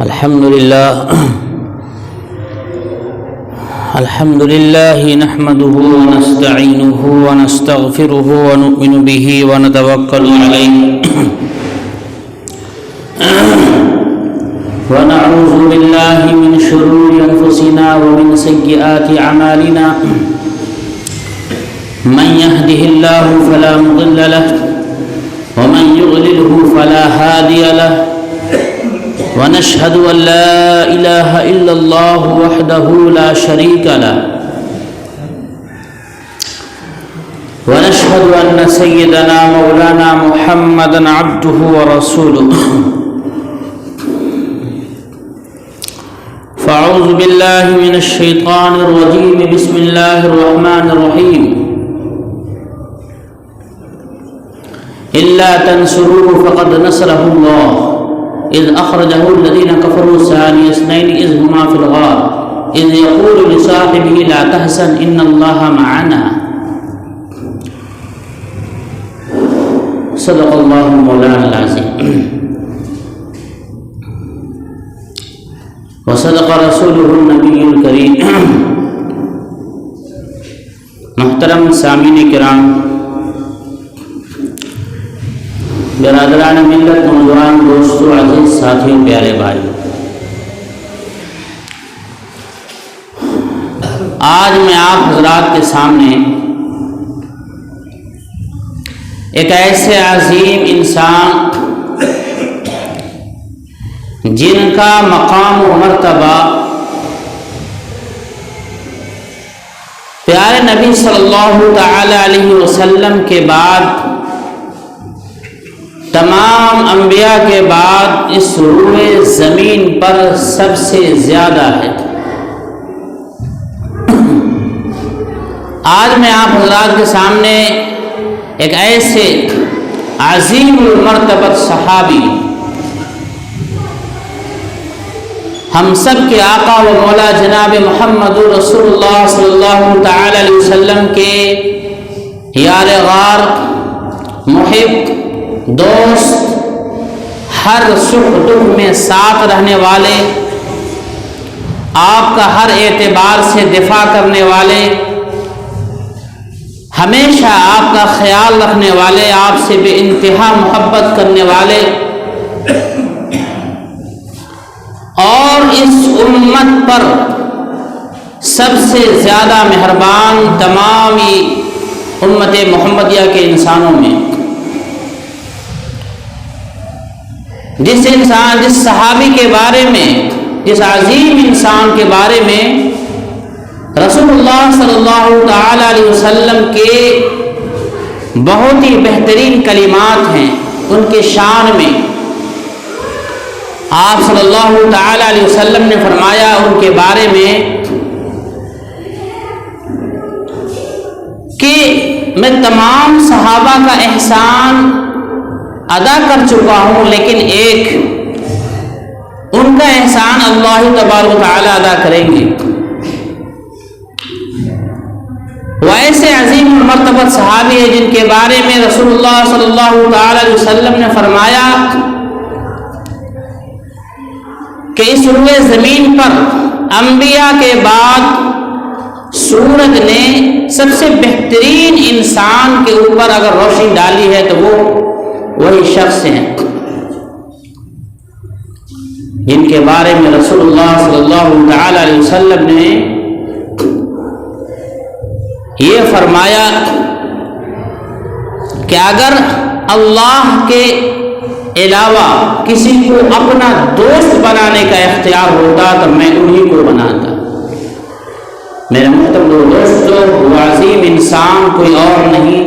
الحمد لله نحمده ونستعينه ونستغفره ونؤمن به ونتوكل عليه ونعوذ بالله من شرور أنفسنا ومن سيئات أعمالنا من يهده الله فلا مضل له ومن يضلله فلا هادي له ونشهد أن لا إله إلا الله وحده لا شريك له ونشهد أن سيدنا مولانا محمدا عبده ورسوله فأعوذ بالله من الشيطان الرجيم بسم الله الرحمن الرحيم إلا تنصروه فقد نصره الله إذ أخرجه الذين كفروا ثاني اثنين إذ هما في الغار إذ يقول لصاحبه لا تحزن إن الله معنا صدق الله مولانا العظيم وصدق رسوله النبي الكريم محترم سامعین کرام، برادران ملت، نوجوان دوستو، عزیز ساتھیوں، پیارے بھائی، آج میں آپ حضرات کے سامنے ایک ایسے عظیم انسان جن کا مقام و مرتبہ پیارے نبی صلی اللہ تعالی علیہ وسلم کے بعد، تمام انبیاء کے بعد اس روئے زمین پر سب سے زیادہ ہے۔ آج میں آپ حضرات کے سامنے ایک ایسے عظیم المرتبت صحابی، ہم سب کے آقا و مولا جناب محمد رسول اللہ صلی اللہ تعالی علیہ وسلم کے یار غار، محب، دوست، ہر سکھ دکھ میں ساتھ رہنے والے، آپ کا ہر اعتبار سے دفاع کرنے والے، ہمیشہ آپ کا خیال رکھنے والے، آپ سے بے انتہا محبت کرنے والے، اور اس امت پر سب سے زیادہ مہربان تمام امت محمدیہ کے انسانوں میں، جس صحابی کے بارے میں، جس عظیم انسان کے بارے میں رسول اللہ صلی اللہ تعالی علیہ وسلم کے بہت ہی بہترین کلمات ہیں، ان کے شان میں آپ صلی اللہ تعالی علیہ وسلم نے فرمایا ان کے بارے میں کہ میں تمام صحابہ کا احسان ادا کر چکا ہوں، لیکن ایک ان کا احسان اللہ تبارک و تعالی ادا کریں گے۔ وہ ایسے عظیم مرتبہ صحابی ہیں جن کے بارے میں رسول اللہ صلی اللہ تعالی علیہ وسلم نے فرمایا کہ اس روئے زمین پر انبیاء کے بعد سورج نے سب سے بہترین انسان کے اوپر اگر روشنی ڈالی ہے تو وہ وہی شخص ہیں جن کے بارے میں رسول اللہ صلی اللہ تعالی علیہ وسلم نے یہ فرمایا کہ اگر اللہ کے علاوہ کسی کو اپنا دوست بنانے کا اختیار ہوتا تو میں انہی کو بناتا۔ میرے محترم دوستو، وہ عظیم انسان کوئی اور نہیں،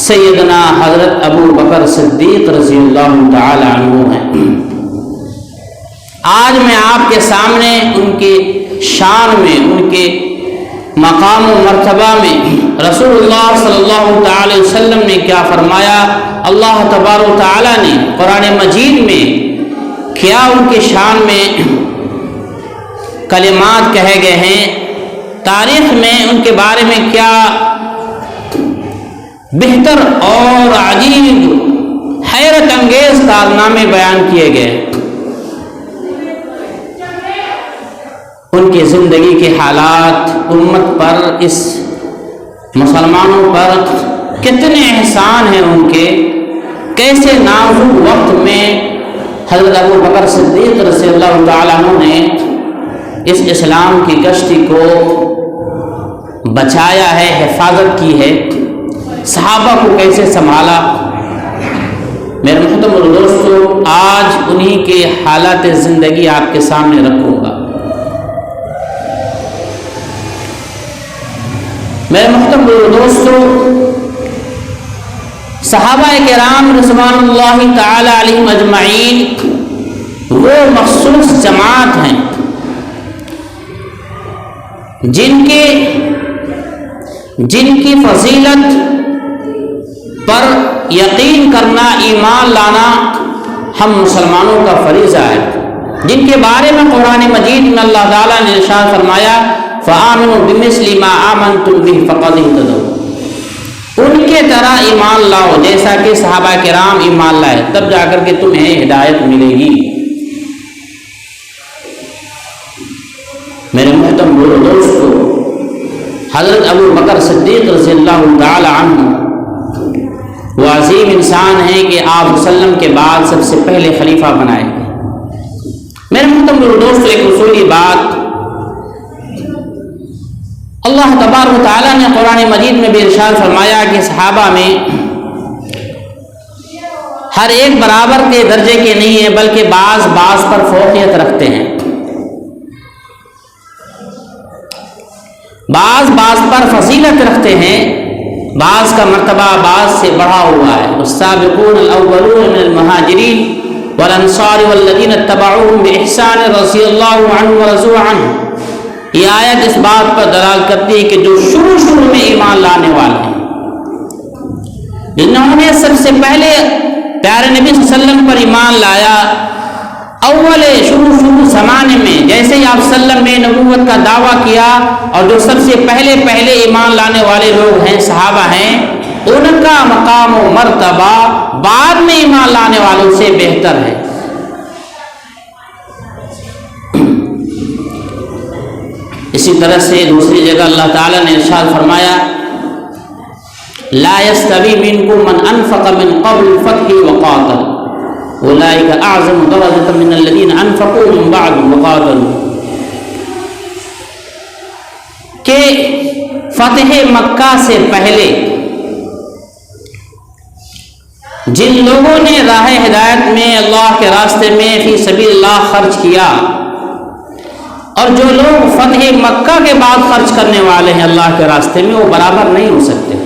سیدنا حضرت ابو بکر صدیق رضی اللہ تعالی عنہ ہیں۔ آج میں آپ کے سامنے ان کے شان میں، ان کے مقام و مرتبہ میں رسول اللہ صلی اللہ تعالی وسلم نے کیا فرمایا، اللہ تبارک و تعالی نے قرآن مجید میں کیا ان کے شان میں کلمات کہے گئے ہیں، تاریخ میں ان کے بارے میں کیا بہتر اور عجیب حیرت انگیز کارنامے بیان کیے گئے۔ ان کی زندگی کے حالات امت پر، اس مسلمانوں پر کتنے احسان ہیں ان کے، کیسے نازک وقت میں حضرت ابو بکر صدیق رضی اللہ تعالیٰ عنہ نے اس اسلام کی کشتی کو بچایا ہے، حفاظت کی ہے، صحابہ کو کیسے سنبھالا۔ میرے محترم دوستو، آج انہی کے حالات زندگی آپ کے سامنے رکھوں گا۔ میرے محترم دوستو، صحابہ کرام رضوان اللہ تعالی علیہم اجمعین وہ مخصوص جماعت ہیں جن کی فضیلت پر یقین کرنا، ایمان لانا ہم مسلمانوں کا فریضہ ہے، جن کے بارے میں قرآن مجید میں اللہ تعالیٰ نے ارشاد فرمایا فَآمِنُوا بِمِثْلِ مَا آمَنْتُمْ بِهِ فَقَدِ اهْتَدَوْا، ان کے طرح ایمان لاؤ جیسا کہ صحابہ کرام ایمان لائے، تب جا کر کے تمہیں ہدایت ملے گی۔ میرے محترم دوستو، حضرت ابو بکر صدیق رضی اللہ تعالی عنہ وہ عظیم انسان ہیں کہ آپ صلی اللہ علیہ وسلم کے بعد سب سے پہلے خلیفہ بنائے گئے۔ میرے محترم دوستو، ایک اصولی بات اللہ تبارک و تعالیٰ نے قرآن مجید میں بھی ارشاد فرمایا کہ صحابہ میں ہر ایک برابر کے درجے کے نہیں ہیں، بلکہ بعض پر فوقیت رکھتے ہیں، بعض پر فضیلت رکھتے ہیں، بعض کا مرتبہ بعض سے بڑھا ہوا ہے۔ والسابقون الاولون من المہاجرین والانصار والذین اتبعوهم بإحسان رضی اللہ عنہ ورضوا عنہ، یہ آیت اس بات پر دلالت کرتی ہے کہ جو شروع میں ایمان لانے والے ہیں، جنہوں نے سب سے پہلے پیارے نبی صلی اللہ علیہ وسلم پر ایمان لایا، اول شروع زمانے میں جیسے ہی آپ صلی اللہ علیہ وسلم نے نبوت کا دعویٰ کیا، اور جو سب سے پہلے ایمان لانے والے لوگ ہیں، صحابہ ہیں، ان کا مقام و مرتبہ بعد میں ایمان لانے والوں سے بہتر ہے۔ اسی طرح سے دوسری جگہ اللہ تعالیٰ نے ارشاد فرمایا لا يستوی منکم من انفق من قبل الفتح وقاتل اولئک اعظم درجۃ من الذین انفقوا من بعد وقاتلوا، کہ فتح مکہ سے پہلے جن لوگوں نے راہ ہدایت میں اللہ کے راستے میں فی سبیل اللہ خرچ کیا، اور جو لوگ فتح مکہ کے بعد خرچ کرنے والے ہیں اللہ کے راستے میں، وہ برابر نہیں ہو سکتے۔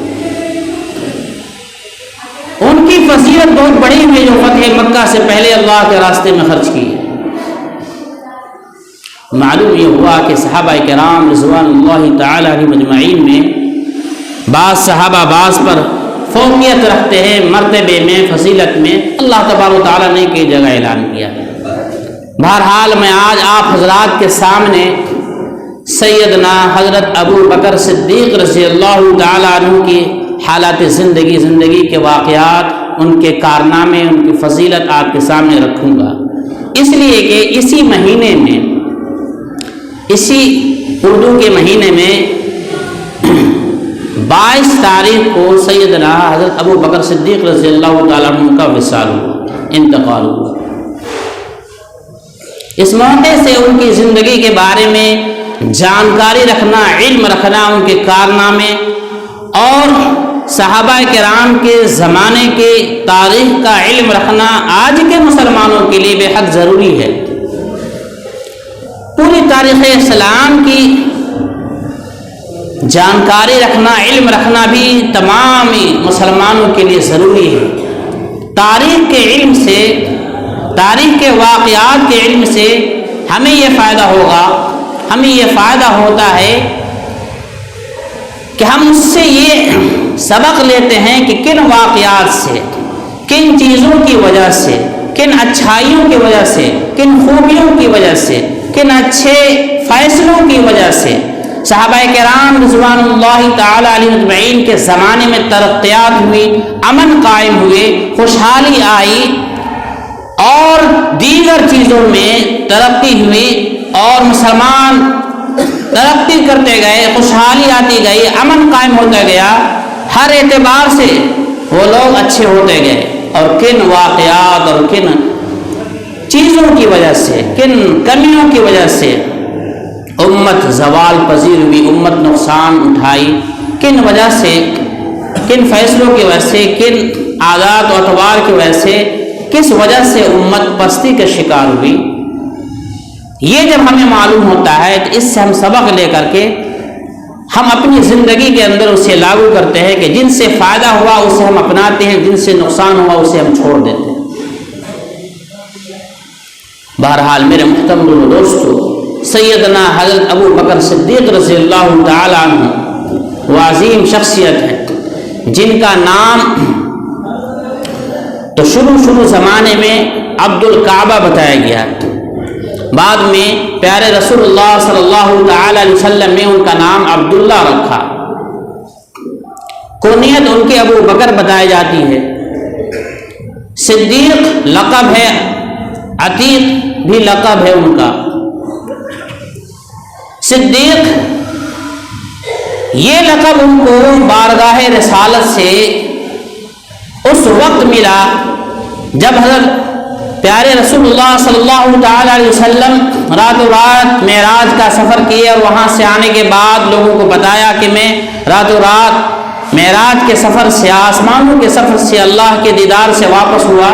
ان کی فضیلت بہت بڑی ہے جو فتح مکہ سے پہلے اللہ کے راستے میں خرچ کی ہے۔ معلوم یہ ہوا کہ صحابہ کرام رضوان اللہ تعالی علیہم اجمعین میں بعض صحابہ بعض پر فوقیت رکھتے ہیں، مرتبے میں، فضیلت میں۔ اللہ تبارک و تعالیٰ نے کئی جگہ اعلان کیا۔ بہرحال میں آج آپ حضرات کے سامنے سیدنا حضرت ابو بکر صدیق رضی اللہ تعالیٰ عنہ کی حالات زندگی کے واقعات، ان کے کارنامے، ان کی فضیلت آپ کے سامنے رکھوں گا، اس لیے کہ اسی مہینے میں، اسی اردو کے مہینے میں 22 تاریخ کو سیدنا حضرت ابو بکر صدیق رضی اللہ تعالیٰ عنہ کا وصال ہوا، انتقال ہوا۔ اس موقع سے ان کی زندگی کے بارے میں جانکاری رکھنا، علم رکھنا، ان کے کارنامے اور صحابہ کرام کے زمانے کے تاریخ کا علم رکھنا آج کے مسلمانوں کے لیے بے حد ضروری ہے۔ پوری تاریخ اسلام کی جانکاری رکھنا، علم رکھنا بھی تمام مسلمانوں کے لیے ضروری ہے۔ تاریخ کے علم سے، تاریخ کے واقعات کے علم سے ہمیں یہ فائدہ ہوگا، ہمیں یہ فائدہ ہوتا ہے کہ ہم اس سے یہ سبق لیتے ہیں کہ کن واقعات سے، کن چیزوں کی وجہ سے، کن اچھائیوں کی وجہ سے، کن خوبیوں کی وجہ سے، کن اچھے فیصلوں کی وجہ سے صحابہ کرام رضوان اللہ تعالی علیہ اجمعین کے زمانے میں ترقیات ہوئی، امن قائم ہوئے، خوشحالی آئی اور دیگر چیزوں میں ترقی ہوئی، اور مسلمان ترقی کرتے گئے، خوشحالی آتی گئی، امن قائم ہوتا گیا، ہر اعتبار سے وہ لوگ اچھے ہوتے گئے، اور کن واقعات اور کن چیزوں کی وجہ سے، کن کمیوں کی وجہ سے امت زوال پذیر ہوئی، امت نقصان اٹھائی، کن وجہ سے، کن فیصلوں کی وجہ سے، کن عادات و اطوار کی وجہ سے، کس وجہ سے امت پستی کا شکار ہوئی۔ یہ جب ہمیں معلوم ہوتا ہے تو اس سے ہم سبق لے کر کے ہم اپنی زندگی کے اندر اسے لاگو کرتے ہیں کہ جن سے فائدہ ہوا اسے ہم اپناتے ہیں، جن سے نقصان ہوا اسے ہم چھوڑ دیتے ہیں۔ بہرحال میرے محترم دوستو، سیدنا حضرت ابو بکر صدیق رضی اللہ تعالی عنہ وہ عظیم شخصیت ہے جن کا نام تو شروع زمانے میں عبد الکعبہ بتایا گیا، بعد میں پیارے رسول اللہ صلی اللہ تعالی علیہ وسلم نے ان کا نام عبداللہ رکھا، کنیت ان کے ابو بکر بتائی جاتی ہے، صدیق لقب ہے، عتیق بھی لقب ہے ان کا۔ صدیق یہ لقب ان کو بارگاہ رسالت سے اس وقت ملا جب حضرت پیارے رسول اللہ صلی اللہ تعالی علیہ وسلم راتوں رات معراج کا سفر کیے، اور وہاں سے آنے کے بعد لوگوں کو بتایا کہ میں راتوں رات معراج کے سفر سے، آسمانوں کے سفر سے، اللہ کے دیدار سے واپس ہوا،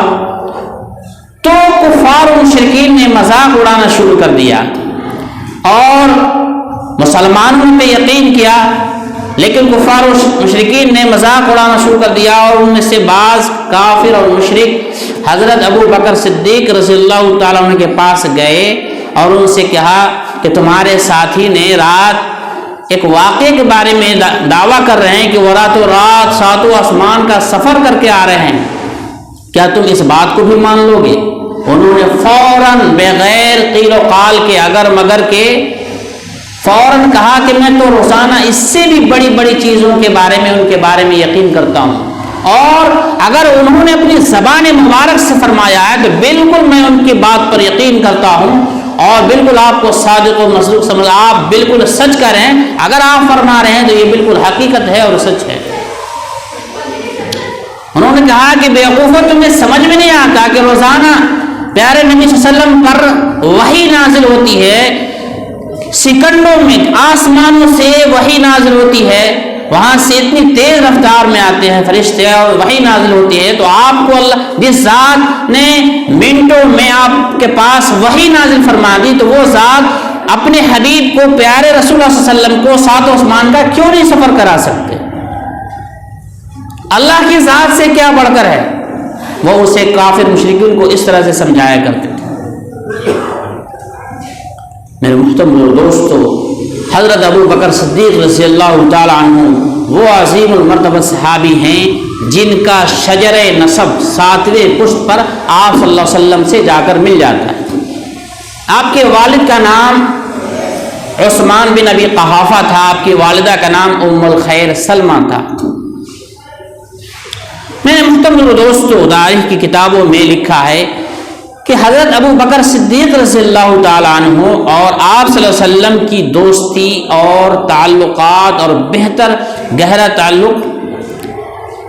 تو کفار و مشرکین نے مذاق اڑانا شروع کر دیا اور مسلمانوں پہ یقین کیا، لیکن کفار و مشرکین نے مذاق اڑانا شروع کر دیا، اور ان میں سے بعض کافر اور مشرک حضرت ابو بکر صدیق رضی اللہ تعالیٰ عنہ کے پاس گئے اور ان سے کہا کہ تمہارے ساتھی نے رات ایک واقعے کے بارے میں دعویٰ کر رہے ہیں کہ وہ راتوں رات ساتوں آسمان کا سفر کر کے آ رہے ہیں، کیا تم اس بات کو بھی مان لو گے؟ انہوں نے فوراً بغیر قیل و قال کے، اگر مگر کے، فوراً کہا کہ میں تو روزانہ اس سے بھی بڑی بڑی چیزوں کے بارے میں، ان کے بارے میں یقین کرتا ہوں، اور اگر انہوں نے اپنی زبان مبارک سے فرمایا ہے تو بالکل میں ان کی بات پر یقین کرتا ہوں، اور بالکل آپ کو صادق و مصدوق سمجھ، آپ بالکل سچ کر رہے ہیں، اگر آپ فرما رہے ہیں تو یہ بالکل حقیقت ہے اور سچ ہے۔ انہوں نے کہا کہ بیوقوفو، تمہیں سمجھ میں نہیں آتا کہ روزانہ پیارے نبی صلی اللہ علیہ وسلم پر وحی نازل ہوتی ہے، سیکنڈوں میں آسمانوں سے وحی نازل ہوتی ہے، وہاں سے اتنی تیز رفتار میں آتے ہیں فرشتے اور وحی نازل ہوتی ہے، تو آپ کو اللہ جس ذات نے منٹوں میں آپ کے پاس وحی نازل فرما دی، تو وہ ذات اپنے حبیب کو، پیارے رسول اللہ صلی اللہ علیہ وسلم کو ساتوں آسمان کا کیوں نہیں سفر کرا سکتے؟ اللہ کی ذات سے کیا بڑھ کر ہے؟ وہ اسے کافر مشرکین کو اس طرح سے سمجھایا کرتے تھے۔ میرے محترم دوستو، حضرت ابو بکر صدیق رضی اللہ تعالی عنہ وہ عظیم المرتبہ صحابی ہیں جن کا شجر نسب 7ویں پشت پر آپ صلی اللہ علیہ وسلم سے جا کر مل جاتا ہے۔ آپ کے والد کا نام عثمان بن ابی قحافہ تھا، آپ کی والدہ کا نام ام الخیر سلمہ تھا۔ میں نے محترم دوستو، تاریخ کی کتابوں میں لکھا ہے کہ حضرت ابو بکر صدیق رضی اللہ تعالیٰ عنہ اور آپ صلی اللہ علیہ وسلم کی دوستی اور تعلقات اور بہتر گہرا تعلق،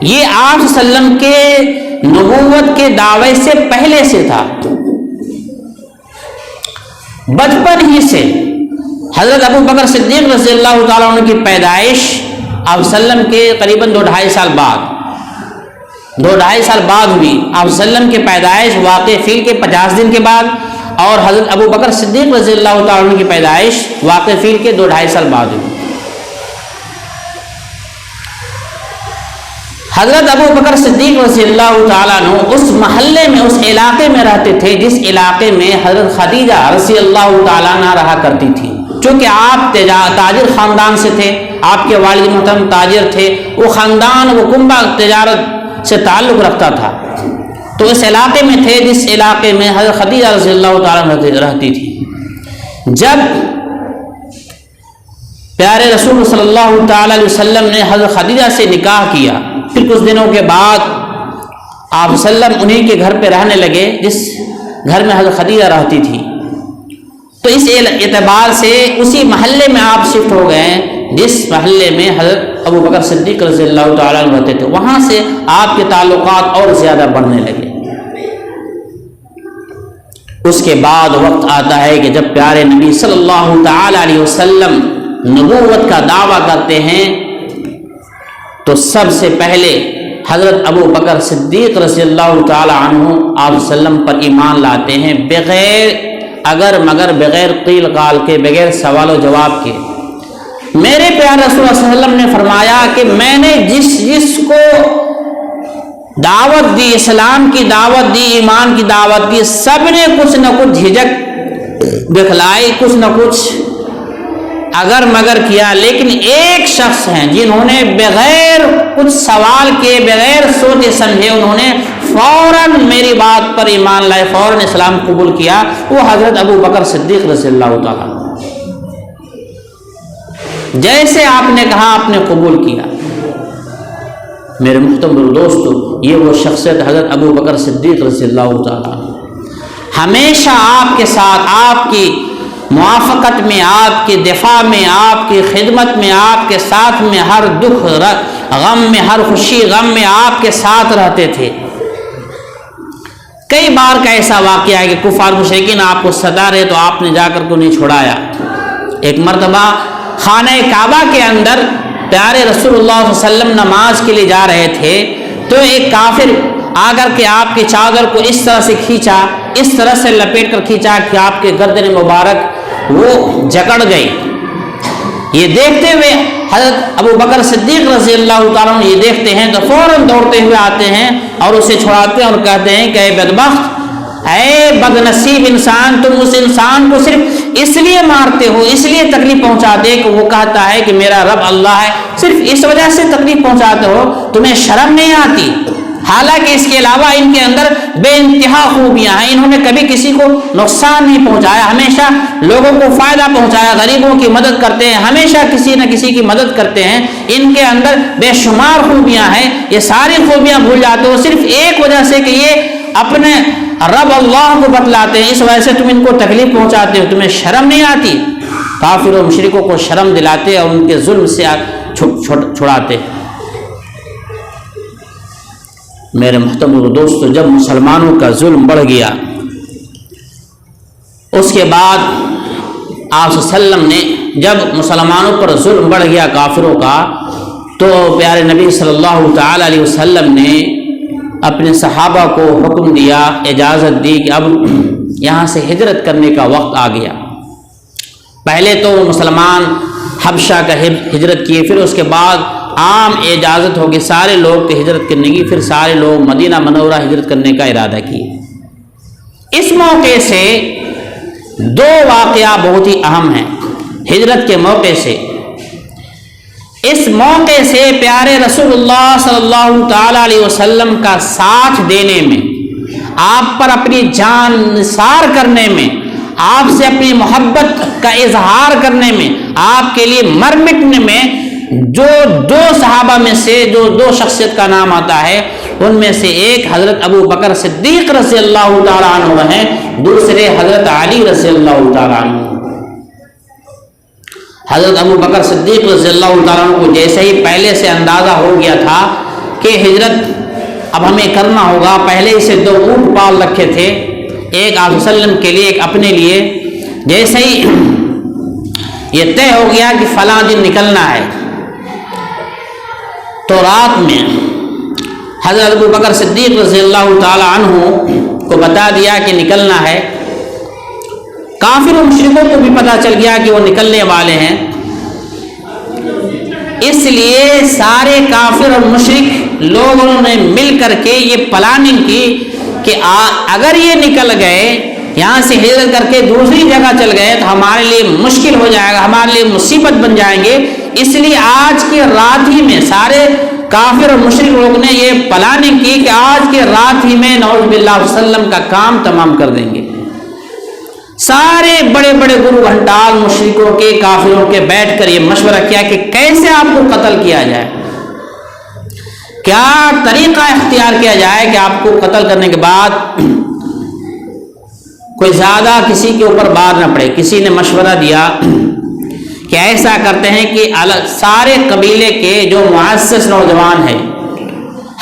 یہ آپ صلی اللہ علیہ وسلم کے نبوت کے دعوے سے پہلے سے تھا۔ بچپن ہی سے حضرت ابو بکر صدیق رضی اللہ تعالیٰ عنہ کی پیدائش آپ صلی اللہ علیہ وسلم کے قریباً 2-2.5 سال بعد 2-2.5 سال بعد ہوئی۔ آپ صلی اللہ علیہ وسلم کی پیدائش واقع فیل کے 50 دن کے بعد، اور حضرت ابو بکر صدیق رضی اللہ تعالیٰ عنہ کی پیدائش واقع فیل کے 2-2.5 سال بعد ہوئی۔ حضرت ابو بکر صدیق رضی اللہ تعالیٰ عنہ اس محلے میں، اس علاقے میں رہتے تھے جس علاقے میں حضرت خدیجہ رضی اللہ تعالیٰ عنہ رہا کرتی تھی، چونکہ آپ تاجر خاندان سے تھے، آپ کے والد محترم تاجر تھے، وہ خاندان وہ کنبہ تجارت سے تعلق رکھتا تھا، تو اس علاقے میں تھے جس علاقے میں حضرت خدیجہ رضی اللہ تعالیٰ رہتی تھی۔ جب پیارے رسول صلی اللہ تعالی علیہ وسلم نے حضرت خدیجہ سے نکاح کیا، پھر کچھ دنوں کے بعد آپ صلی اللہ علیہ وسلم انہی کے گھر پہ رہنے لگے جس گھر میں حضرت خدیجہ رہتی تھی۔ تو اس اعتبار سے اسی محلے میں آپ شفٹ ہو گئے ہیں جس محلے میں حضرت ابو بکر صدیق رضی اللہ تعالیٰ عنہ رہتے تھے، وہاں سے آپ کے تعلقات اور زیادہ بڑھنے لگے۔ اس کے بعد وقت آتا ہے کہ جب پیارے نبی صلی اللہ تعالی علیہ وسلم نبوت کا دعویٰ کرتے ہیں تو سب سے پہلے حضرت ابو بکر صدیق رضی اللہ تعالی عنہ آپ وسلم پر ایمان لاتے ہیں، بغیر اگر مگر، بغیر قیل قال کے، بغیر سوال و جواب کے۔ میرے پیارے رسول اللہ صلی اللہ علیہ وسلم نے فرمایا کہ میں نے جس کو دعوت دی، اسلام کی دعوت دی، ایمان کی دعوت دی، سب نے کچھ نہ کچھ جھجک دکھلائی، کچھ نہ کچھ اگر مگر کیا، لیکن ایک شخص ہیں جنہوں نے بغیر کچھ سوال کے، بغیر سوچے سمجھے، انہوں نے فوراً میری بات پر ایمان لائے، فوراً اسلام قبول کیا، وہ حضرت ابو بکر صدیق رضی اللہ تعالیٰ۔ جیسے آپ نے کہا آپ نے قبول کیا۔ میرے محترم دوستو، یہ وہ شخصیت حضرت ابو بکر صدیق رضی اللہ تعالیٰ، ہمیشہ آپ کے ساتھ، آپ کی موافقت میں، آپ کے دفاع میں، آپ کی خدمت میں، آپ کے ساتھ میں، ہر دکھ غم میں، ہر خوشی غم میں آپ کے ساتھ رہتے تھے۔ کئی بار کا ایسا واقعہ ہے کہ کفار مشرکین آپ کو ستا رہے تو آپ نے جا کر کو نہیں چھڑایا۔ ایک مرتبہ خانہ کعبہ کے اندر پیارے رسول اللہ صلی اللہ علیہ وسلم نماز کے لیے جا رہے تھے تو ایک کافر آ کر کے آپ کی چادر کو اس طرح سے کھینچا، اس طرح سے لپیٹ کر کھینچا کہ آپ کے گردن مبارک وہ جکڑ گئی۔ یہ دیکھتے ہوئے حضرت ابو بکر صدیق رضی اللہ تعالیٰ عنہ یہ دیکھتے ہیں تو فوراً دوڑتے ہوئے آتے ہیں اور اسے چھڑاتے ہیں اور کہتے ہیں کہ اے بدبخت، اے بد نصیب انسان، تم اس انسان کو صرف اس لیے مارتے ہو، اس لیے تکلیف پہنچاتے کہ وہ کہتا ہے کہ میرا رب اللہ ہے، صرف اس وجہ سے تکلیف پہنچاتے ہو، تمہیں شرم نہیں آتی؟ حالانکہ اس کے علاوہ ان کے اندر بے انتہا خوبیاں ہیں، انہوں نے کبھی کسی کو نقصان نہیں پہنچایا، ہمیشہ لوگوں کو فائدہ پہنچایا، غریبوں کی مدد کرتے ہیں، ہمیشہ کسی نہ کسی کی مدد کرتے ہیں، ان کے اندر بے شمار خوبیاں ہیں، یہ ساری خوبیاں بھول جاتے ہو صرف ایک وجہ سے کہ یہ اپنے رب اللہ کو بتلاتے ہیں، اس وجہ سے تم ان کو تکلیف پہنچاتے ہو، تمہیں شرم نہیں آتی؟ کافر و مشرکوں کو شرم دلاتے اور ان کے ظلم سے چھڑاتے۔ میرے محترم دوستو، جب مسلمانوں کا ظلم بڑھ گیا، اس کے بعد آپ صلی اللہ علیہ وسلم نے جب مسلمانوں پر ظلم بڑھ گیا کافروں کا، تو پیارے نبی صلی اللہ تعالی علیہ وسلم نے اپنے صحابہ کو حکم دیا، اجازت دی کہ اب یہاں سے ہجرت کرنے کا وقت آ گیا۔ پہلے تو مسلمان حبشہ کا ہجرت کیے، پھر اس کے بعد عام اجازت ہوگی سارے لوگ کی ہجرت کرنے کی، پھر سارے لوگ مدینہ منورہ ہجرت کرنے کا ارادہ کیے۔ اس موقع سے دو واقعہ بہت ہی اہم ہیں ہجرت کے موقع سے۔ اس موقع سے پیارے رسول اللہ صلی اللہ تعالی علیہ وسلم کا ساتھ دینے میں، آپ پر اپنی جان نثار کرنے میں، آپ سے اپنی محبت کا اظہار کرنے میں، آپ کے لیے مر مٹنے میں، جو دو صحابہ میں سے جو دو شخصیت کا نام آتا ہے، ان میں سے ایک حضرت ابو بکر صدیق رضی اللہ تعالیٰ عنہ ہیں، دوسرے حضرت علی رضی اللہ تعالیٰ عنہ۔ حضرت ابو بکر صدیق رضی اللہ تعالیٰ عنہ کو جیسے ہی پہلے سے اندازہ ہو گیا تھا کہ ہجرت اب ہمیں کرنا ہوگا، پہلے ہی سے دو اونٹ پال رکھے تھے، ایک آپ صلی اللہ علیہ وسلم کے لیے، ایک اپنے لیے، جیسے ہی یہ طے ہو گیا کہ فلاں دن نکلنا ہے، تو رات میں حضرت ابو بکر صدیق رضی اللہ تعالی عنہ کو بتا دیا کہ نکلنا ہے۔ کافر و مشرکوں کو بھی پتا چل گیا کہ وہ نکلنے والے ہیں، اس لیے سارے کافر اور مشرک لوگوں نے مل کر کے یہ پلاننگ کی کہ اگر یہ نکل گئے، یہاں سے ہجرت کر کے دوسری جگہ چل گئے تو ہمارے لیے مشکل ہو جائے گا، ہمارے لیے مصیبت بن جائیں گے، اس لیے آج کی رات ہی میں سارے کافر اور مشرک لوگ نے یہ پلاننگ کی کہ آج کے رات ہی میں نعوذ باللہ وسلم کا کام تمام کر دیں گے۔ سارے بڑے بڑے گرو گھنٹال مشرکوں کے، کافروں کے بیٹھ کر یہ مشورہ کیا کہ کیسے آپ کو قتل کیا جائے، کیا طریقہ اختیار کیا جائے کہ آپ کو قتل کرنے کے بعد کوئی زیادہ کسی کے اوپر بار نہ پڑے. کسی نے مشورہ دیا کہ ایسا کرتے ہیں کہ سارے قبیلے کے جو معزز نوجوان ہیں،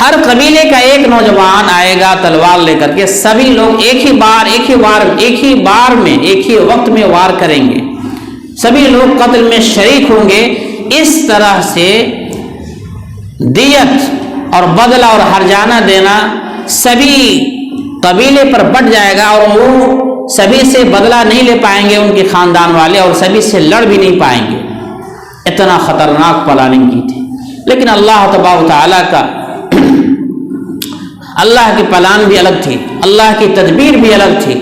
ہر قبیلے کا ایک نوجوان آئے گا تلوار لے کر کے، سبھی لوگ ایک ہی بار میں ایک ہی وقت میں وار کریں گے، سبھی لوگ قتل میں شریک ہوں گے. اس طرح سے دیت اور بدلہ اور ہرجانہ دینا سبھی قبیلے پر بٹ جائے گا، اور وہ سبھی سے بدلہ نہیں لے پائیں گے ان کے خاندان والے، اور سبھی سے لڑ بھی نہیں پائیں گے. اتنا خطرناک پلاننگ کی تھی. لیکن اللہ تبارک و تعالیٰ کا اللہ کی پلان بھی الگ تھی، اللہ کی تدبیر بھی الگ تھی.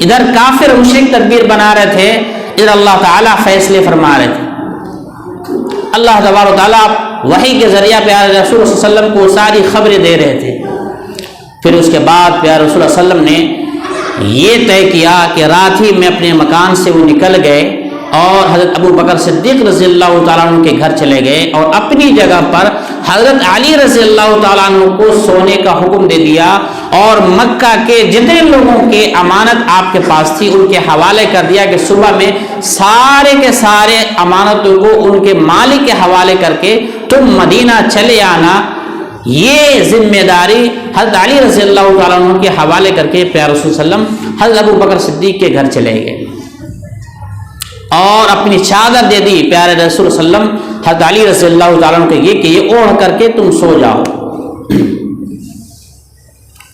ادھر کافر مشرک تدبیر بنا رہے تھے، ادھر اللہ تعالیٰ فیصلے فرما رہے تھے. اللہ تبارک و تعالیٰ وحی کے ذریعہ پیارے رسول صلی اللہ علیہ وسلم کو ساری خبریں دے رہے تھے. پھر اس کے بعد پیارے رسول صلی اللہ علیہ وسلم نے یہ طے کیا کہ رات ہی میں اپنے مکان سے وہ نکل گئے اور حضرت ابو بکر صدیق رضی اللہ تعالیٰ عنہ کے گھر چلے گئے، اور اپنی جگہ پر حضرت علی رضی اللہ تعالیٰ عنہ کو سونے کا حکم دے دیا، اور مکہ کے جتنے لوگوں کے امانت آپ کے پاس تھی ان کے حوالے کر دیا کہ صبح میں سارے کے سارے امانتوں کو ان کے مالک کے حوالے کر کے تم مدینہ چلے آنا. یہ ذمہ داری حضرت علی رضی اللہ تعالیٰ عنہ کے حوالے کر کے پیارے رسول صلی اللہ علیہ وسلم حضرت ابو بکر صدیق کے گھر چلے گئے اور اپنی چادر دے دی پیارے رسول صلی اللہ علیہ وسلم حضرت علی رضی اللہ تعالیٰ عنہ کے، یہ اوڑھ کر کے تم سو جاؤ.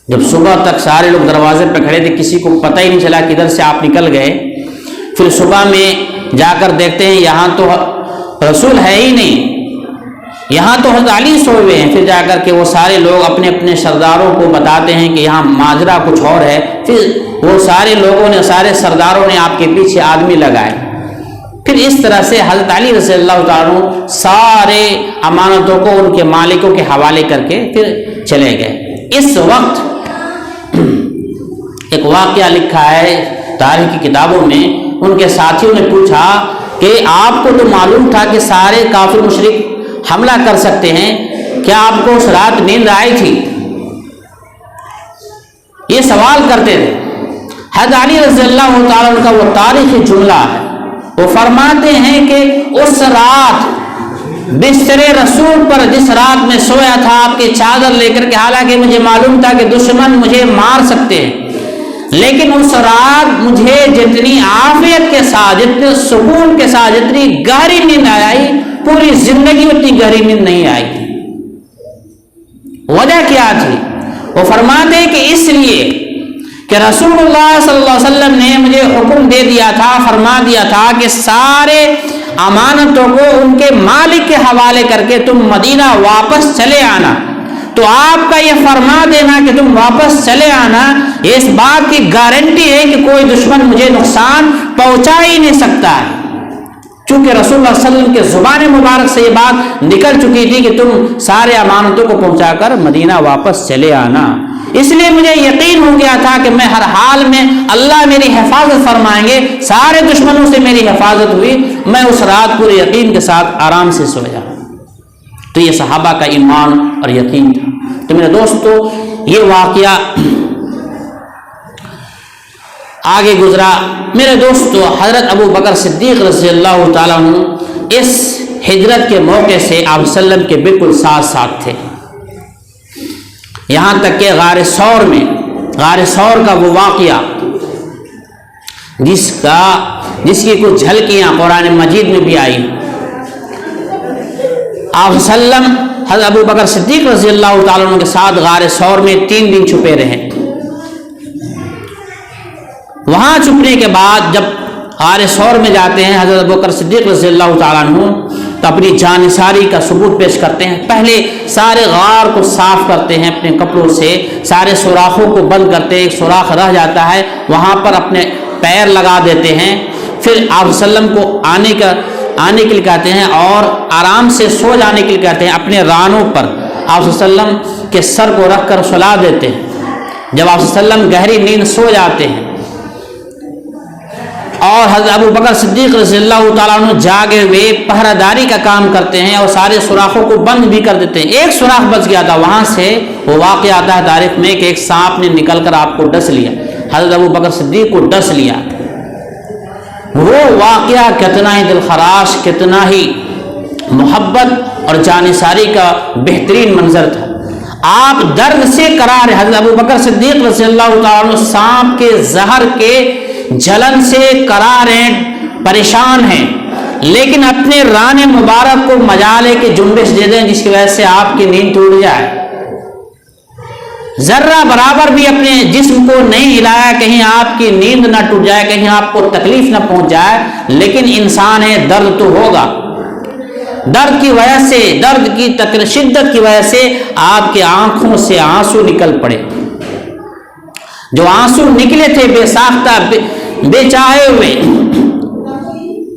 جب صبح تک سارے لوگ دروازے پہ کھڑے تھے، کسی کو پتہ ہی نہیں چلا کدھر سے آپ نکل گئے. پھر صبح میں جا کر دیکھتے ہیں یہاں تو رسول ہے ہی نہیں، یہاں تو حضرت علی سوئے ہوئے ہیں. پھر جا کر کے وہ سارے لوگ اپنے اپنے سرداروں کو بتاتے ہیں کہ یہاں ماجرا کچھ اور ہے. پھر وہ سارے لوگوں نے، سارے سرداروں نے آپ کے پیچھے آدمی لگائے. پھر اس طرح سے حضرت علی رضی اللہ تعالیٰ عنہ سارے امانتوں کو ان کے مالکوں کے حوالے کر کے پھر چلے گئے. اس وقت ایک واقعہ لکھا ہے تاریخ کی کتابوں میں، ان کے ساتھیوں نے پوچھا کہ آپ کو تو معلوم تھا کہ سارے کافر مشرک حملہ کر سکتے ہیں، کیا آپ کو اس رات نیند آئی تھی؟ یہ سوال کرتے تھے. حضرت علی رضی اللہ تعالیٰ عنہ کا وہ تاریخی جملہ ہے، وہ فرماتے ہیں کہ اس رات بستر رسول پر جس رات میں سویا تھا آپ کی چادر لے کر کے، حالانکہ مجھے معلوم تھا کہ دشمن مجھے مار سکتے ہیں، لیکن اس رات مجھے جتنی عافیت کے ساتھ، جتنے سکون کے ساتھ، جتنی گہری نیند آئی، پوری زندگی اتنی گہری نیند نہیں آئی. وجہ کیا تھی؟ وہ فرماتے ہیں کہ اس لیے کہ رسول اللہ صلی اللہ علیہ وسلم نے مجھے حکم دے دیا تھا، فرما دیا تھا کہ سارے امانتوں کو ان کے مالک کے حوالے کر کے تم مدینہ واپس چلے آنا. تو آپ کا یہ فرما دینا کہ تم واپس چلے آنا، یہ اس بات کی گارنٹی ہے کہ کوئی دشمن مجھے نقصان پہنچا ہی نہیں سکتا ہے، چونکہ رسول اللہ صلی اللہ علیہ وسلم کے زبان مبارک سے یہ بات نکل چکی تھی کہ تم سارے امانتوں کو پہنچا کر مدینہ واپس چلے آنا. اس لیے مجھے یقین ہو گیا تھا کہ میں ہر حال میں اللہ میری حفاظت فرمائیں گے، سارے دشمنوں سے میری حفاظت ہوئی. میں اس رات پورے یقین کے ساتھ آرام سے سویا. تو یہ صحابہ کا ایمان اور یقین تھا. تو میرے دوستو، یہ واقعہ آگے گزرا. میرے دوستو، حضرت ابو بکر صدیق رضی اللہ تعالیٰ عنہ اس ہجرت کے موقع سے آپ صلی اللہ علیہ وسلم کے بالکل ساتھ ساتھ تھے، یہاں تک کہ غار ثور کا وہ واقعہ جس کی کچھ جھلکیاں قرآن مجید میں بھی آئی. آپ صلی اللہ علیہ وسلم حضرت ابو بکر صدیق رضی اللہ تعالیٰ عنہ کے ساتھ غار ثور میں 3 دن چھپے رہے. وہاں چھپنے کے بعد جب غار ثور میں جاتے ہیں حضرت ابو بکر صدیق رضی اللہ تعالیٰ عنہ تو اپنی جانثاری کا ثبوت پیش کرتے ہیں. پہلے سارے غار کو صاف کرتے ہیں اپنے کپڑوں سے، سارے سوراخوں کو بند کرتے ہیں، ایک سوراخ رہ جاتا ہے وہاں پر اپنے پیر لگا دیتے ہیں. پھر آپ صلی اللہ علیہ وسلم کو آنے کے لیے کہتے ہیں اور آرام سے سو جانے کے لیے کہتے ہیں. اپنے رانوں پر آپ صلی اللہ علیہ وسلم کے سر کو رکھ کر سلا دیتے ہیں. جب آپ صلی اللہ علیہ وسلم گہری نیند سو جاتے ہیں اور حضرت ابو بکر صدیق رضی اللہ تعالیٰ عنہ جاگے ہوئے پہرہ داری کا کام کرتے ہیں اور سارے سوراخوں کو بند بھی کر دیتے ہیں. ایک سوراخ بچ گیا تھا، وہاں سے وہ واقعہ آتا ہے تاریخ میں کہ ایک سانپ نے نکل کر آپ کو ڈس لیا. حضرت ابو بکر صدیق کو ڈس لیا۔ وہ واقعہ کتنا ہی دلخراش، کتنا ہی محبت اور جانثاری کا بہترین منظر تھا۔ آپ درد سے قرار، حضرت ابو بکر صدیق رضی اللہ تعالیٰ عنہ سانپ کے زہر کے جلن سے قرار ہیں، پریشان ہیں، لیکن اپنے ران مبارک کو مجالے کی جنبش دے دیں جس کی وجہ سے آپ کی نیند ٹوٹ جائے۔ ذرہ برابر بھی اپنے جسم کو نہیں ہلایا، کہیں آپ کی نیند نہ ٹوٹ جائے، کہیں آپ کو تکلیف نہ پہنچ جائے، لیکن انسان ہے، درد تو ہوگا۔ درد کی وجہ سے، درد کی شدت کی وجہ سے آپ کی آنکھوں سے آنسو نکل پڑے۔ جو آنسو نکلے تھے بے ساختہ، بے چاہے ہوئے،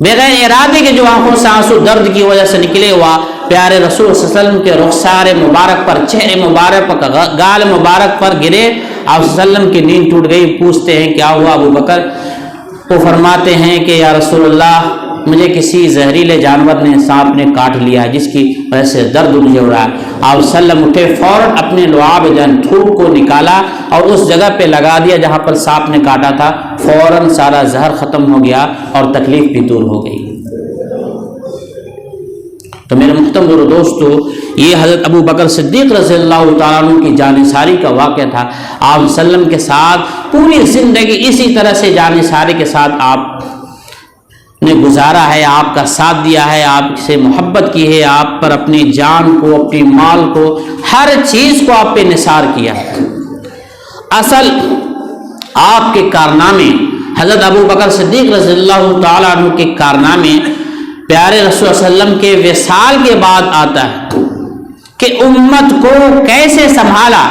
بغیر ارادے کے جو آنکھوں سے آنسو درد کی وجہ سے نکلے ہوا، پیارے رسول صلی اللہ علیہ وسلم کے رخسار مبارک پر، چہرے مبارک پر، گال مبارک پر گرے۔ آپ صلی اللہ علیہ وسلم کی نیند ٹوٹ گئی۔ پوچھتے ہیں کیا ہوا ابو بکر؟ وہ فرماتے ہیں کہ یا رسول اللہ، مجھے کسی زہریلے جانور نے، سانپ نے کاٹ لیا ہے، جس کی وجہ سے درد مجھے ہو رہا ہے۔ آپ صلی اللہ علیہ وسلم اٹھے، فوراً اپنے لعاب جان تھوک کو نکالا اور اس جگہ پہ لگا دیا جہاں پر سانپ نے کاٹا تھا، فوراً سارا زہر ختم ہو گیا اور تکلیف بھی دور ہو گئی۔ تو میرے محترم دوستو، یہ حضرت ابو بکر صدیق رضی اللہ تعالیٰ عنہ کی جانثاری کا واقعہ تھا۔ آپ صلی اللہ علیہ وسلم کے ساتھ پوری زندگی اسی طرح سے جانثاری کے ساتھ آپ نے گزارا ہے، آپ کا ساتھ دیا ہے، آپ سے محبت کی ہے، آپ پر اپنی جان کو، اپنی مال کو، ہر چیز کو آپ پہ نثار کیا ہے۔ اصل آپ کے کارنامے، حضرت ابو بکر صدیق رضی اللہ تعالیٰ عنہ کے کارنامے پیارے رسول صلی اللہ علیہ وسلم کے وصال کے بعد آتا ہے کہ امت کو کیسے سنبھالا،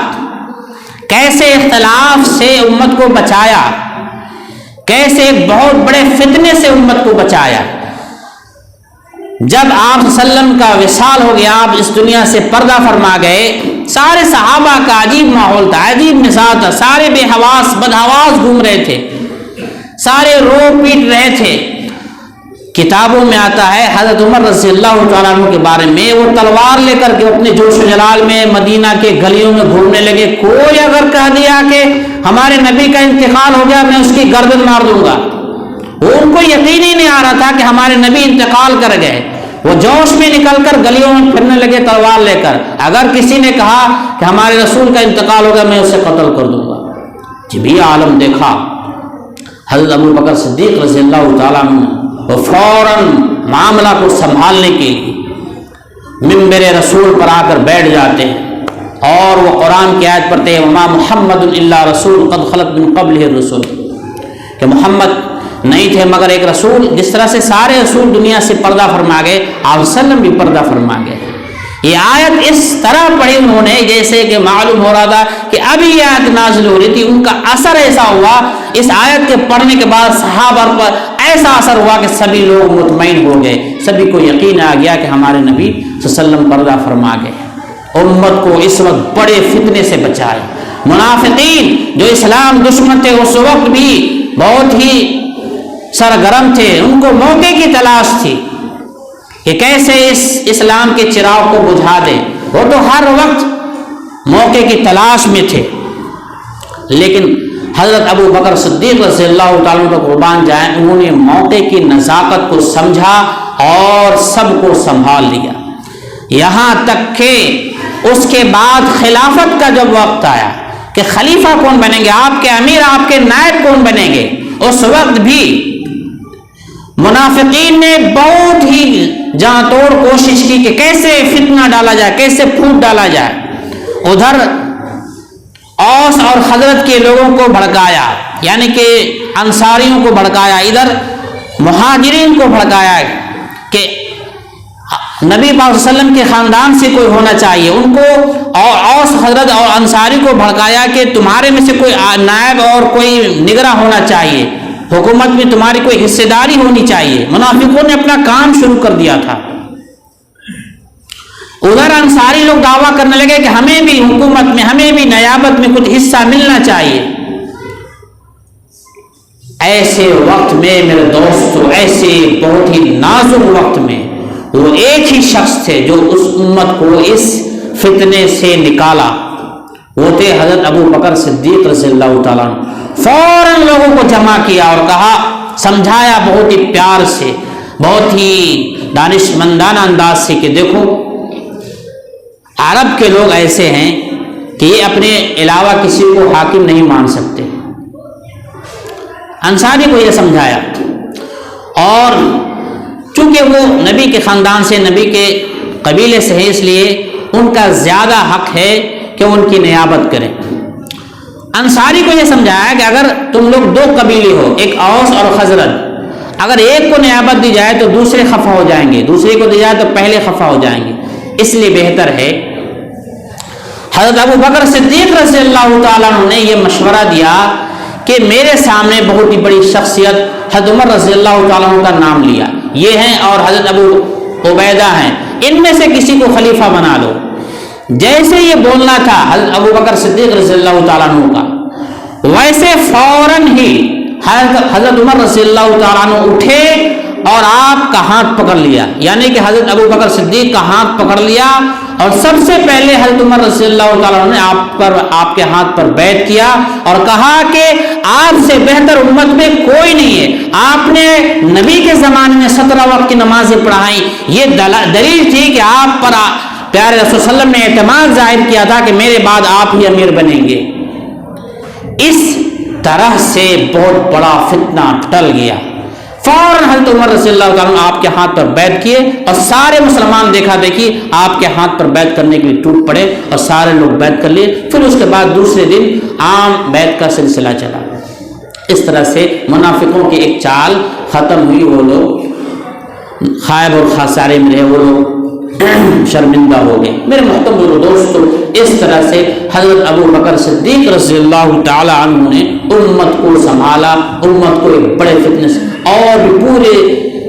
کیسے اختلاف سے امت کو بچایا، کیسے ایک بہت بڑے فتنے سے امت کو بچایا۔ جب آپ صلی اللہ علیہ وسلم کا وصال ہو گیا، آپ اس دنیا سے پردہ فرما گئے، سارے صحابہ کا عجیب ماحول تھا، عجیب مزاج تھا، سارے بے حواس بدحواس گھوم رہے تھے، سارے رو پیٹ رہے تھے۔ کتابوں میں آتا ہے حضرت عمر رضی اللہ تعالیٰ عنہ کے بارے میں، وہ تلوار لے کر کے اپنے جوش و جلال میں مدینہ کے گلیوں میں گھومنے لگے۔ کوئی اگر کہہ دیا کہ ہمارے نبی کا انتقال ہو گیا، میں اس کی گردن مار دوں گا، وہ ان کو یقین ہی نہیں آ رہا تھا کہ ہمارے نبی انتقال کر گئے۔ وہ جوش میں نکل کر گلیوں میں پھرنے لگے تلوار لے کر۔ اگر کسی نے کہا کہ ہمارے رسول کا انتقال ہو گیا، میں اسے قتل کر دوں گا۔ جب یہ عالم دیکھا حضرت ابو بکر صدیق رضی اللہ تعالیٰ عنہ، وہ فوراً معاملہ کو سنبھالنے کے لیے منبر رسول پر آ کر بیٹھ جاتے ہیں اور وہ قرآن کی آیت پڑھتے ہیں، وما محمد الا رسول قد خلت من قبلہ الرسل، کہ محمد نہیں تھے مگر ایک رسول۔ جس طرح سے سارے رسول دنیا سے پردہ فرما گئے، آپ صلی اللہ علیہ وسلم بھی پردہ فرما گئے۔ یہ آیت اس طرح پڑھی انہوں نے جیسے کہ معلوم ہو رہا تھا کہ ابھی یہ آیت نازل ہو رہی تھی۔ ان کا اثر ایسا ہوا، اس آیت کے پڑھنے کے بعد صحابہ پر ایسا اثر ہوا کہ سبھی لوگ مطمئن ہو گئے، سبھی کو یقین آ گیا کہ ہمارے نبی صلی اللہ علیہ وسلم پردہ فرما گئے۔ امت کو اس وقت بڑے فتنے سے بچائے۔ منافقین جو اسلام دشمن تھے اس وقت بھی بہت ہی سرگرم تھے، ان کو موقع کی تلاش تھی کہ کیسے اس اسلام کے چراغ کو بجھا دیں۔ وہ تو ہر وقت موقع کی تلاش میں تھے، لیکن حضرت ابو بکر صدیق رضی اللہ تعالیٰ عنہ قربان جائیں، انہوں نے موقع کی نزاکت کو سمجھا اور سب کو سنبھال لیا، یہاں تک کہ اس کے بعد خلافت کا جب وقت آیا کہ خلیفہ کون بنیں گے، آپ کے امیر، آپ کے نائب کون بنیں گے، اس وقت بھی منافقین نے بہت ہی جان توڑ کوشش کی کہ کیسے فتنہ ڈالا جائے، کیسے پھوٹ ڈالا جائے۔ ادھر اوس اور خزرج کے لوگوں کو بھڑکایا، یعنی کہ انصاریوں کو بھڑکایا، ادھر مہاجرین کو بھڑکایا کہ نبی پاک صلی اللہ علیہ وسلم کے خاندان سے کوئی ہونا چاہیے ان کو، اور اوس خزرج اور انصاری کو بھڑکایا کہ تمہارے میں سے کوئی نائب اور کوئی نگراں ہونا چاہیے، حکومت میں تمہاری کوئی حصے داری ہونی چاہیے۔ منافقوں نے اپنا کام شروع کر دیا تھا۔ ادھر انصاری لوگ دعویٰ کرنے لگے کہ ہمیں بھی حکومت میں، ہمیں بھی نیابت میں کچھ حصہ ملنا چاہیے۔ ایسے وقت میں میرے دوستو، ایسے بہت ہی نازک وقت میں وہ ایک ہی شخص تھے جو اس امت کو اس فتنے سے نکالا، وہ تھے حضرت ابو بکر صدیق رضی اللہ تعالیٰ عنہ۔ فوراً لوگوں کو جمع کیا اور کہا، سمجھایا بہت ہی پیار سے، بہت ہی دانشمندانہ انداز سے کہ دیکھو عرب کے لوگ ایسے ہیں کہ یہ اپنے علاوہ کسی کو حاکم نہیں مان سکتے۔ انصاری کو یہ سمجھایا، اور چونکہ وہ نبی کے خاندان سے، نبی کے قبیلے سے ہیں، اس لیے ان کا زیادہ حق ہے کہ ان کی نیابت کریں۔ انصاری کو یہ سمجھایا کہ اگر تم لوگ دو قبیلے ہو، ایک اوس اور خزرج، اگر ایک کو نیابت دی جائے تو دوسرے خفا ہو جائیں گے، دوسرے کو دی جائے تو پہلے خفا ہو جائیں گے، اس لیے بہتر ہے۔ حضرت ابو بکر صدیق رضی اللہ تعالیٰ عنہ نے یہ مشورہ دیا کہ میرے سامنے بہت ہی بڑی شخصیت حضرت عمر رضی اللہ تعالیٰ عنہ کا نام لیا، یہ ہیں اور حضرت ابو عبیدہ ہیں، ان میں سے کسی کو خلیفہ بنا لو۔ جیسے یہ بولنا تھا حضرت ابو بکر صدیق رضی اللہ تعالیٰ عنہ کا، ویسے فوراً ہی حضرت عمر رضی اللہ تعالیٰ عنہ اٹھے اور آپ کا ہاتھ پکڑ لیا، یعنی کہ حضرت ابو بکر صدیق کا ہاتھ پکڑ لیا، اور سب سے پہلے حضرت عمر رضی اللہ تعالیٰ عنہ نے آپ کے ہاتھ پر بیعت کیا اور کہا کہ آپ سے بہتر امت میں کوئی نہیں ہے، آپ نے نبی کے زمانے میں 17 وقت کی نمازیں پڑھائیں، یہ دلیل تھی کہ آپ پر پیارے رسول صلی اللہ علیہ وسلم نے اعتماد ظاہر کیا تھا کہ میرے بعد آپ ہی امیر بنیں گے۔ اس طرح سے بہت بڑا فتنہ ٹل گیا۔ فوراً حضرت عمر رضی اللہ تعالیٰ عنہ آپ کے ہاتھ پر بیعت کیے، اور سارے مسلمان دیکھا دیکھی آپ کے ہاتھ پر بیعت کرنے کے لیے ٹوٹ پڑے، اور سارے لوگ بیعت کر لیے۔ پھر اس کے بعد دوسرے دن عام بیعت کا سلسلہ چلا۔ اس طرح سے منافقوں کی ایک چال ختم ہوئی، وہ لوگ خائب اور خسارے میں رہے، وہ لوگ شرمندہ ہو گئے۔ میرے محترم دوستو، اس طرح سے حضرت ابو بکر صدیق رضی اللہ تعالی عنہ نے امت کو سنبھالا، امت کو ایک بڑے فتنہ سے، اور پورے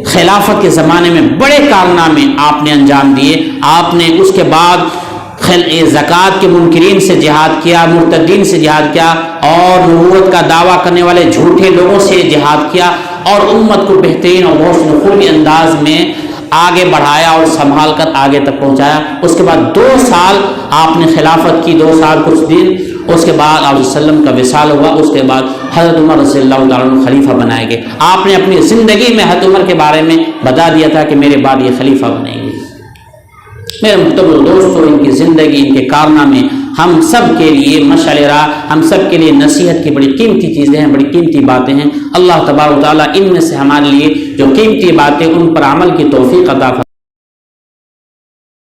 خلافت کے زمانے میں بڑے کارنامے آپ نے انجام دیے۔ آپ نے اس کے بعد زکوٰۃ کے منکرین سے جہاد کیا، مرتدین سے جہاد کیا، اور نبوت کا دعویٰ کرنے والے جھوٹے لوگوں سے جہاد کیا، اور امت کو بہترین اور بہت نخولی انداز میں آگے بڑھایا اور سنبھال کر آگے تک پہنچایا۔ اس کے بعد 2 سال آپ نے خلافت کی، 2 سال کچھ دن، اس کے بعد آپ وسلم کا وصال ہوا۔ اس کے بعد حضرت عمر رضی اللہ تعالیٰ عنہ خلیفہ بنائے گئے۔ آپ نے اپنی زندگی میں حضرت عمر کے بارے میں بتا دیا تھا کہ میرے بعد یہ خلیفہ بنیں گے۔ میرے محترم دوستوں، ان کی زندگی، ان کے کارنامے ہم سب کے لیے مشعل راہ، ہم سب کے لیے نصیحت کی بڑی قیمتی چیزیں ہیں، بڑی قیمتی باتیں ہیں۔ اللہ تبارک و تعالیٰ ان میں سے ہمارے لیے جو قیمتی باتیں ان پر عمل کی توفیق عطا فرمائے۔